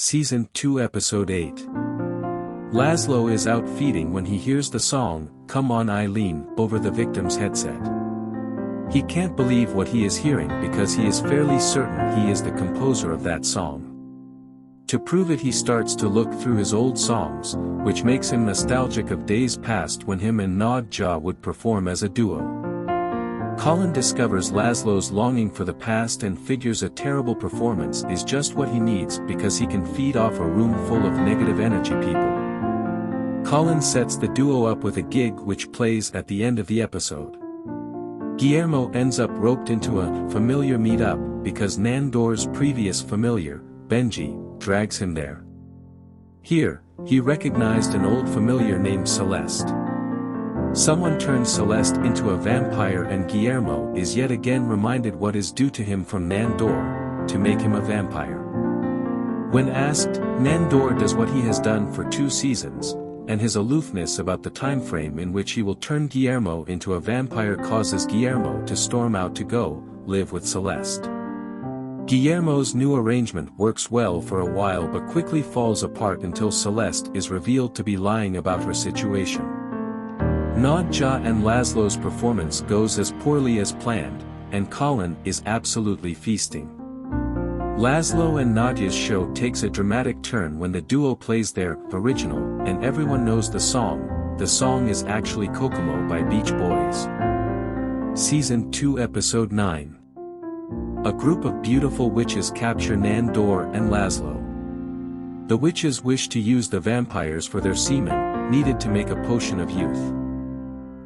Season 2 Episode 8. Laszlo is out feeding when he hears the song, "Come On Eileen," over the victim's headset. He can't believe what he is hearing because he is fairly certain he is the composer of that song. To prove it, he starts to look through his old songs, which makes him nostalgic of days past when him and Nadja would perform as a duo. Colin discovers Laszlo's longing for the past and figures a terrible performance is just what he needs because he can feed off a room full of negative energy people. Colin sets the duo up with a gig which plays at the end of the episode. Guillermo ends up roped into a familiar meet-up because Nandor's previous familiar, Benji, drags him there. Here, he recognized an old familiar named Celeste. Someone turns Celeste into a vampire and Guillermo is yet again reminded what is due to him from Nandor, to make him a vampire. When asked, Nandor does what he has done for 2 seasons, and his aloofness about the time frame in which he will turn Guillermo into a vampire causes Guillermo to storm out to go live with Celeste. Guillermo's new arrangement works well for a while but quickly falls apart until Celeste is revealed to be lying about her situation. Nadja and Laszlo's performance goes as poorly as planned, and Colin is absolutely feasting. Laszlo and Nadja's show takes a dramatic turn when the duo plays their original, and everyone knows the song. The song is actually Kokomo by Beach Boys. Season 2 Episode 9. A group of beautiful witches capture Nandor and Laszlo. The witches wish to use the vampires for their semen, needed to make a potion of youth.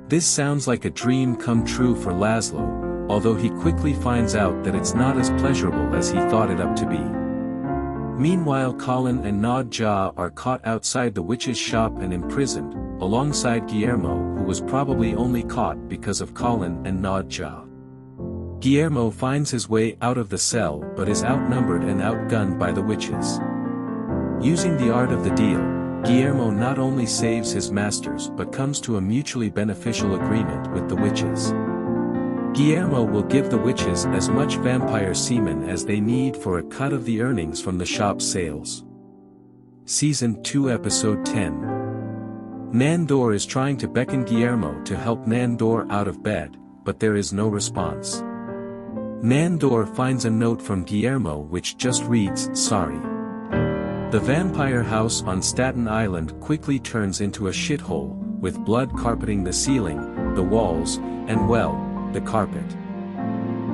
This sounds like a dream come true for Laszlo, although he quickly finds out that it's not as pleasurable as he thought it up to be. Meanwhile, Colin and Nadja are caught outside the witch's shop and imprisoned, alongside Guillermo, who was probably only caught because of Colin and Nadja. Guillermo finds his way out of the cell but is outnumbered and outgunned by the witches. Using the art of the deal, Guillermo not only saves his masters but comes to a mutually beneficial agreement with the witches. Guillermo will give the witches as much vampire semen as they need for a cut of the earnings from the shop's sales. Season 2 Episode 10. Nandor is trying to beckon Guillermo to help Nandor out of bed, but there is no response. Nandor finds a note from Guillermo which just reads, "Sorry." The vampire house on Staten Island quickly turns into a shithole, with blood carpeting the ceiling, the walls, and well, the carpet.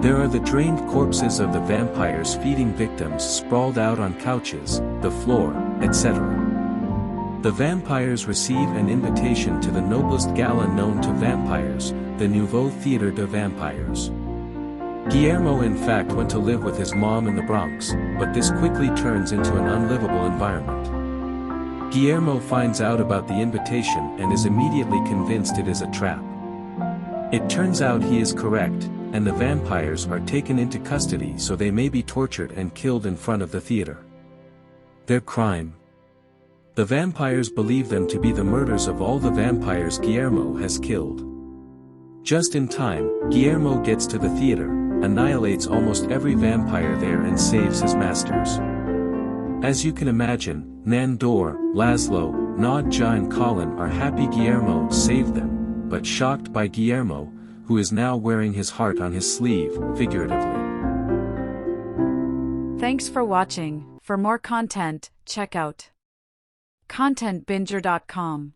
There are the drained corpses of the vampires feeding victims sprawled out on couches, the floor, etc. The vampires receive an invitation to the noblest gala known to vampires, the Nouveau Theatre de Vampires. Guillermo in fact went to live with his mom in the Bronx, but this quickly turns into an unlivable environment. Guillermo finds out about the invitation and is immediately convinced it is a trap. It turns out he is correct, and the vampires are taken into custody so they may be tortured and killed in front of the theater. Their crime. The vampires believe them to be the murders of all the vampires Guillermo has killed. Just in time, Guillermo gets to the theater, annihilates almost every vampire there and saves his masters. As you can imagine, Nandor, Laszlo, Nadja and Colin are happy Guillermo saved them, but shocked by Guillermo, who is now wearing his heart on his sleeve, figuratively. Thanks for watching. For more content, check out contentbinger.com.